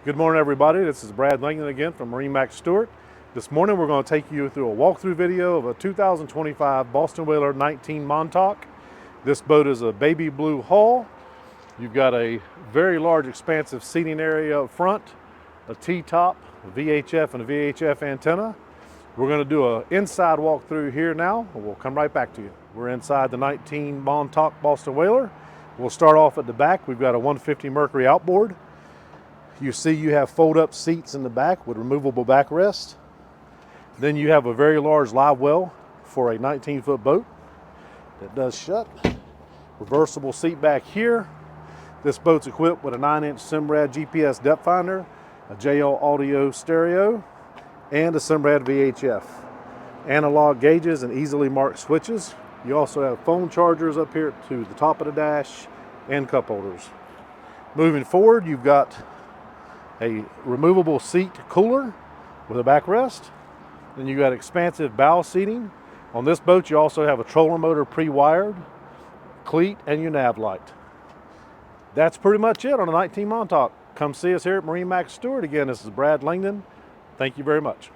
Good morning, everybody. This is Brad Langdon again from MarineMax Stuart. This morning we're going to take you through a walkthrough video of a 2025 Boston Whaler 19 Montauk. This boat is a baby blue hull. You've got a very large expansive seating area up front, a T-top, a VHF and a VHF antenna. We're going to do an inside walkthrough here now, and we'll come right back to you. We're inside the 19 Montauk Boston Whaler. We'll start off at the back. We've got a 150 Mercury outboard. You see you have fold-up seats in the back with removable backrest. Then you have a very large live well for a 19-foot boat that does shut. Reversible seat back here. This boat's equipped with a 9-inch Simrad GPS depth finder, a JL audio stereo, and a Simrad VHF. Analog gauges and easily marked switches. You also have phone chargers up here to the top of the dash and cup holders. Moving forward, you've got a removable seat cooler with a backrest. Then you got expansive bow seating. On this boat, you also have a trolling motor pre-wired, cleat, and your nav light. That's pretty much it on a 19 Montauk. Come see us here at MarineMax Stuart. Again, this is Brad Langdon. Thank you very much.